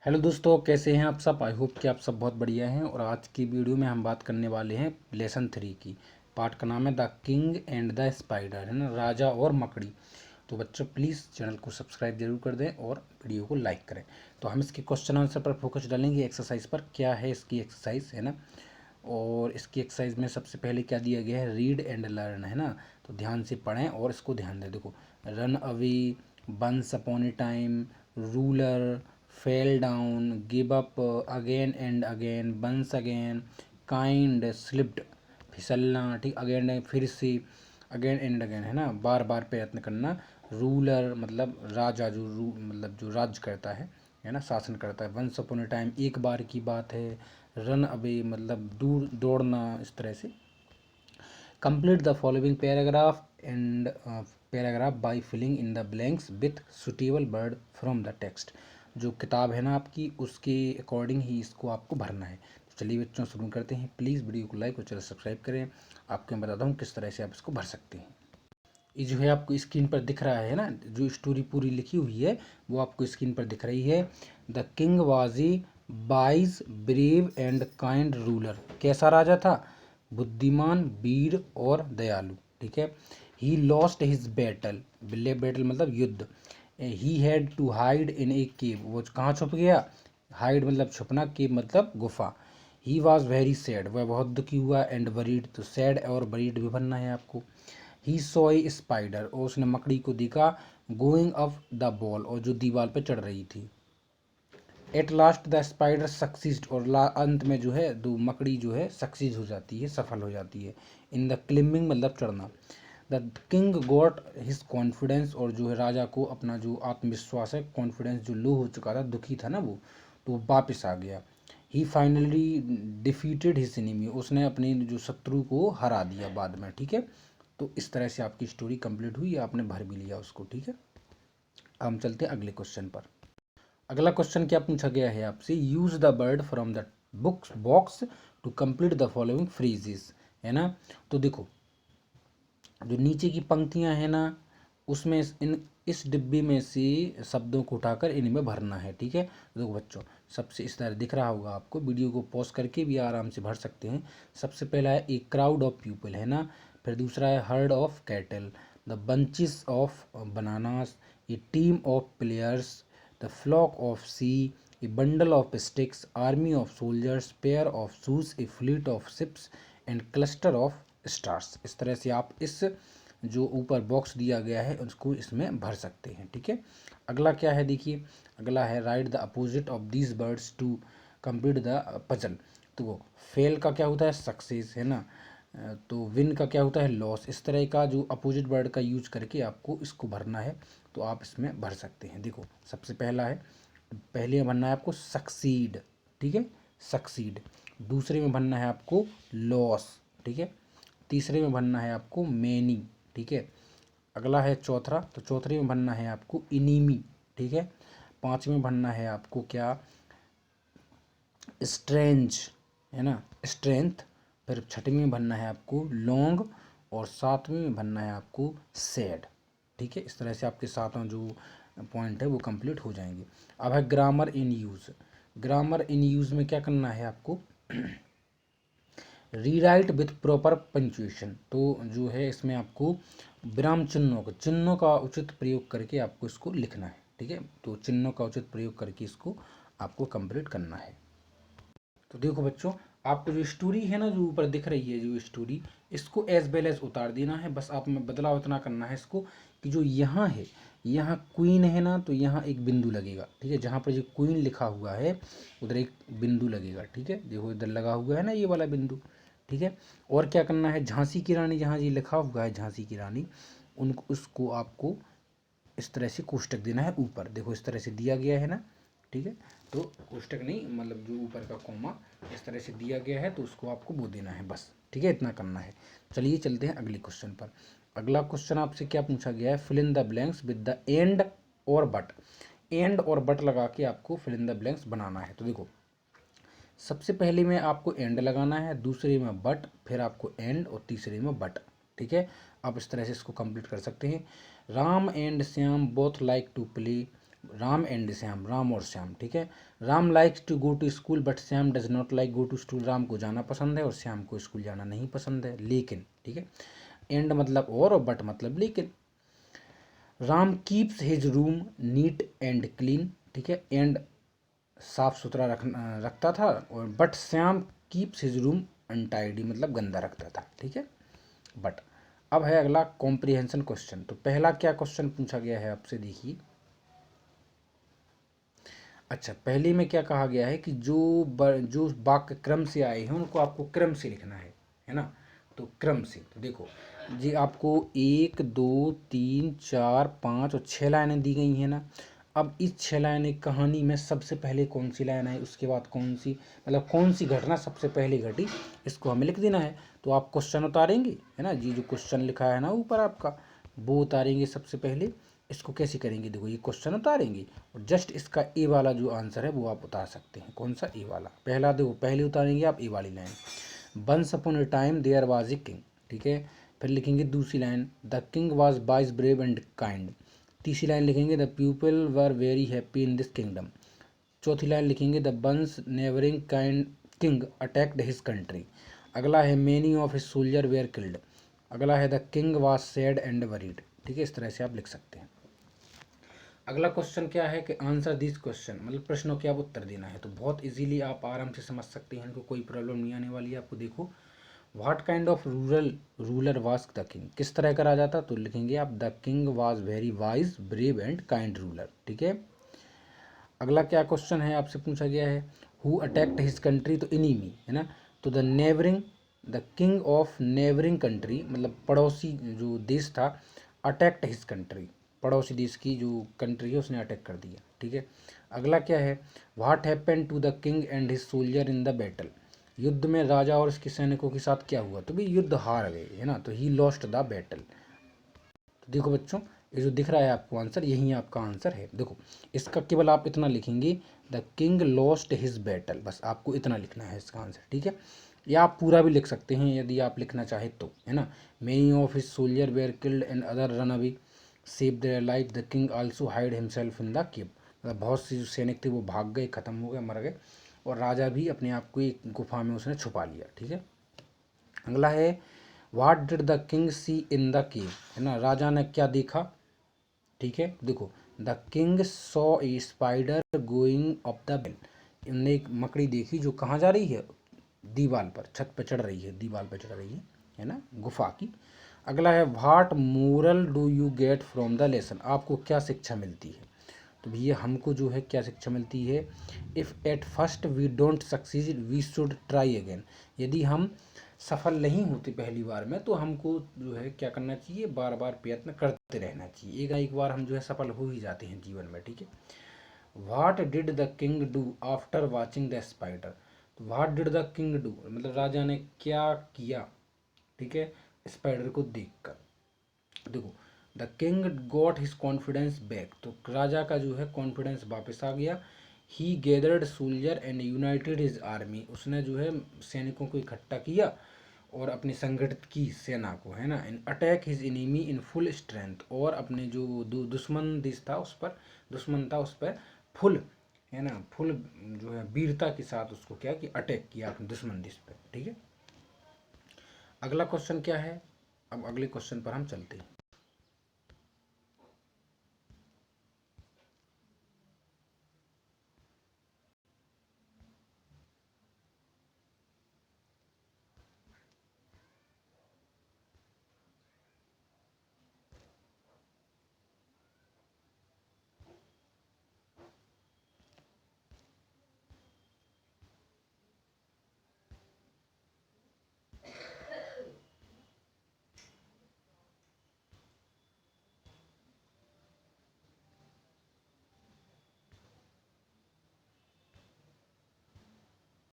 Hello दोस्तों, कैसे हैं आप सब। आई होप कि आप सब बहुत बढ़िया हैं। और आज की वीडियो में हम बात करने वाले हैं लेसन 3 की। पार्ट का नाम है the king and the spider, है ना, राजा और मकड़ी। तो बच्चों प्लीज़ चैनल को सब्सक्राइब जरूर कर दें और वीडियो को लाइक करें। तो हम इसके क्वेश्चन आंसर पर फोकस डालेंगे, एक्सरसाइज पर। क्या है इसकी एक्सरसाइज, है ना। और इसकी एक्सरसाइज में सबसे पहले क्या दिया गया है, रीड एंड लर्न, है ना। तो ध्यान से पढ़ें और इसको ध्यान दें। देखो, run away, once upon a time, ruler, fell down, give up, again and again, once again, kind, slipped, फिसलना, ठीक, अगेन फिर से, अगेन एंड अगेन, है ना, बार बार प्रयत्न करना। रूलर मतलब राजा, जो मतलब जो राज करता है ना, शासन करता है। वंस अपॉन ए टाइम एक बार की बात है। रन अवे मतलब दूर दौड़ना, इस तरह से। Complete the following paragraph and paragraph by filling in the blanks with suitable word from the text. जो किताब है ना आपकी, उसके अकॉर्डिंग ही इसको आपको भरना है। तो चलिए बच्चों, शुरू करते हैं। प्लीज़ वीडियो को लाइक और चैनल सब्सक्राइब करें। आपको मैं बताता हूँ किस तरह से आप इसको भर सकते हैं। ये जो है आपको स्क्रीन पर दिख रहा है ना, जो स्टोरी पूरी लिखी हुई है वो आपको स्क्रीन पर दिख रही है। The king was a wise, brave and kind ruler. कैसा राजा था, बुद्धिमान, वीर और दयालु, ठीक है। ही लॉस्ट हिज बैटल, बिल्ले बैटल मतलब युद्ध। He had to hide in a cave, वो कहाँ छुप गया, हाइड मतलब छुपना, केव मतलब गुफा। ही वॉज वेरी सैड, वह बहुत दुखी हुआ। एंड वरीड, तो सैड और वरीड भी बनना है आपको। ही सॉ ए स्पाइडर, और उसने मकड़ी को देखा। गोइंग अप द बॉल, और जो दीवार पे चढ़ रही थी। At last the spider succeed, और अंत में जो है दो मकड़ी जो है सक्सीड हो जाती है, सफल हो जाती है। इन द क्लिम्बिंग मतलब चढ़ना। The king got his confidence, और जो है राजा को अपना जो आत्मविश्वास है, कॉन्फिडेंस जो लो हो चुका था, दुखी था ना वो, तो वो वापस आ गया। ही फाइनली डिफीटेड हिज एनिमी, उसने अपने जो शत्रु को हरा दिया बाद में, ठीक है। तो इस तरह से आपकी स्टोरी कंप्लीट हुई, आपने भर भी लिया उसको, ठीक है। अब हम चलते हैं अगले क्वेश्चन पर। अगला क्वेश्चन क्या पूछा गया है आपसे, use the word from the books box to complete the following phrases, है ना। तो देखो, जो नीचे की पंक्तियां हैं ना, उसमें इस डिब्बे में से शब्दों को उठाकर इनमें भरना है, ठीक है। देखो बच्चों, सबसे इस तरह दिख रहा होगा आपको, वीडियो को पॉज करके भी आराम से भर सकते हैं। सबसे पहला है ए क्राउड ऑफ पीपल, है ना। फिर दूसरा है herd of cattle, the bunches of bananas, a team of players, the flock of sea, a bundle of sticks, army of soldiers, pair of shoes, a fleet of ships and cluster of stars. इस तरह से आप इस जो ऊपर box दिया गया है उसको इसमें भर सकते हैं, ठीक है। अगला क्या है, देखिए, अगला है write the opposite of these words to complete the puzzle. तो फेल का क्या होता है, सक्सेस, है ना। तो विन का क्या होता है, लॉस। इस तरह का जो अपोजिट वर्ड का यूज करके आपको इसको भरना है, तो आप इसमें भर सकते हैं। देखो, सबसे पहला है, पहले में भरना है आपको सक्सीड, ठीक है, सक्सीड। दूसरे में भरना है आपको लॉस, ठीक है। तीसरे में भरना है आपको मैनी, ठीक है। अगला है चौथा, तो चौथे में भरना है आपको इनीमी, ठीक है। पांचवें में भरना है आपको क्या, स्ट्रेंज, है ना, स्ट्रेंथ। फिर छठवीं में भरना है आपको लॉन्ग, और सातवीं में भरना है आपको सैड, ठीक है। इस तरह से आपके सातों जो पॉइंट है वो कंप्लीट हो जाएंगे। अब है ग्रामर इन यूज़। ग्रामर इन यूज़ में क्या करना है आपको, रीराइट विथ प्रॉपर पंक्चुएशन। तो जो है इसमें आपको विराम चिन्हों का उचित प्रयोग करके आपको इसको लिखना है, ठीक है। तो चिन्हों का उचित प्रयोग करके इसको आपको कंप्लीट करना है। तो देखो बच्चों, आपको जो स्टोरी है ना, जो ऊपर दिख रही है जो स्टोरी, इसको एज वेल एज उतार देना है। बस आप में बदलाव इतना करना है इसको, कि जो यहाँ है, यहाँ क्वीन है ना, तो यहाँ एक बिंदु लगेगा, ठीक है। जहाँ पर जो क्वीन लिखा हुआ है उधर एक बिंदु लगेगा, ठीक है। देखो इधर लगा हुआ है ना ये वाला बिंदु, ठीक है। और क्या करना है, झांसी की रानी, जहाँ ये लिखा हुआ है झांसी की रानी, उनको उसको आपको इस तरह से कोष्टक देना है ऊपर। देखो इस तरह से दिया गया है ना, ठीक है। तो कोष्टक नहीं, मतलब जो ऊपर का कॉमा इस तरह से दिया गया है, तो उसको आपको वो देना है बस, ठीक है, इतना करना है। चलिए चलते हैं अगले क्वेश्चन पर। अगला क्वेश्चन आपसे क्या पूछा गया है, fill in the blanks with the and और बट। एंड और बट लगा के आपको फिल इन द ब्लैंक्स बनाना है। तो देखो, सबसे पहले में आपको एंड लगाना है, दूसरे में बट, फिर आपको एंड, और तीसरे में बट, ठीक है। आप इस तरह से इसको कंप्लीट कर सकते हैं। Ram and Shyam both like to play Ram and Shyam, Ram और श्याम, ठीक है। Ram likes to go to school but Shyam does not like go to school. Ram को जाना पसंद है और श्याम को स्कूल जाना नहीं पसंद है, लेकिन, ठीक है। एंड मतलब और बट मतलब लेकिन। Ram keeps his room neat and clean, ठीक है। एंड साफ सुथरा रखता था, और but Shyam keeps his room untidy मतलब गंदा रखता था, ठीक है। बट अब है अगला कॉम्प्रिहेंशन क्वेश्चन। तो पहला क्या क्वेश्चन पूछा गया है आपसे, देखिए। अच्छा, पहले में क्या कहा गया है कि जो वाक्य क्रम से आए हैं उनको आपको क्रम से लिखना है ना। तो क्रम से, तो देखो जी, आपको 1 2 3 4 5 और 6 लाइनें दी गई हैं ना। अब इस 6 लाइनें कहानी में सबसे पहले कौन सी लाइन आई, उसके बाद कौन सी, मतलब कौन सी घटना सबसे पहले घटी, इसको हमें लिख देना है। तो आप क्वेश्चन उतारेंगे, है ना जी, जो क्वेश्चन लिखा है ना ऊपर आपका, वो उतारेंगे सबसे पहले। इसको कैसे करेंगे, देखो ये क्वेश्चन उतारेंगे और जस्ट इसका ए वाला जो आंसर है वो आप उतार सकते हैं। कौन सा, ए वाला। पहला देखो, पहले उतारेंगे आप ए वाली line, once upon a time there was a king, ठीक है। फिर लिखेंगे दूसरी line, the king was wise brave and kind. तीसरी लाइन लिखेंगे, the people were very happy in this kingdom. चौथी लाइन लिखेंगे, the once neighbouring kind king attacked his country. अगला है, many of his soldier were killed. अगला है, the king was sad and worried, ठीक है। इस तरह से आप लिख सकते हैं। अगला क्वेश्चन क्या है कि आंसर दिस क्वेश्चन, मतलब प्रश्नों के आप उत्तर देना है। तो बहुत इजीली आप आराम से समझ सकते हैं, इनको कोई प्रॉब्लम नहीं आने वाली है आपको। देखो, what kind of ruler was the king, किस तरह का राजा था, तो लिखेंगे आप, the king was very wise brave and kind ruler, ठीक है। अगला क्या क्वेश्चन है आपसे पूछा गया है, हु अटैक्ट हिज कंट्री, तो इनिमी, है ना। तो the neighbouring, the king of neighbouring country मतलब पड़ोसी जो देश था, अटैक्ट हिज कंट्री, पड़ोसी देश की जो कंट्री है उसने अटैक कर दिया, ठीक है। अगला क्या है, what happen to the king and his soldier in the battle. युद्ध में राजा और उसके सैनिकों के साथ क्या हुआ, तो भी युद्ध हार गए, है ना। तो ही लॉस्ट द बैटल। तो देखो बच्चों, ये जो दिख रहा है आपको आंसर, यही आपका आंसर है। देखो, इसका केवल आप इतना लिखेंगे, the king lost his battle, बस आपको इतना लिखना है इसका आंसर, ठीक है। या आप पूरा भी लिख सकते हैं यदि आप लिखना चाहे तो, है ना। Many of his soldier were killed and other run away save their life, the king also hide himself in the केव। मतलब बहुत से जो सैनिक थे वो भाग गए, खत्म हो गए, मर गए, और राजा भी अपने आप को एक गुफा में उसने छुपा लिया, ठीक है। अगला है, what did the king see in the cave, है ना। राजा ने क्या देखा, ठीक है। देखो, the king saw a spider going up the बेल। इनने एक मकड़ी देखी जो कहाँ जा रही है, दीवार पर, छत पर चढ़ रही है, दीवार पर चढ़ रही है ना, गुफा की। अगला है, what moral do you get from the lesson, आपको क्या शिक्षा मिलती है। तो भैया हमको जो है क्या शिक्षा मिलती है, if at first we don't succeed we should try again. यदि हम सफल नहीं होते पहली बार में तो हमको जो है क्या करना चाहिए, बार बार प्रयत्न करते रहना चाहिए। एक बार हम जो है सफल हो ही जाते हैं जीवन में, ठीक है। What did the king do after watching the spider. तो what did the king do मतलब राजा ने क्या किया, ठीक है, स्पाइडर को देखकर। देखो, the king got his confidence back, तो राजा का जो है कॉन्फिडेंस वापस आ गया। He gathered soldier and united his army, उसने जो है सैनिकों को इकट्ठा किया और अपनी संगठित की सेना को, है ना। In attack his enemy in full strength, और अपने जो दुश्मन देश था उस पर, दुश्मन था उस पर फुल, है ना, फुल जो है वीरता के साथ उसको क्या कि अटैक किया अपने दुश्मन देश पर, ठीक है। अगला क्वेश्चन क्या है, अब अगले क्वेश्चन पर हम चलते हैं।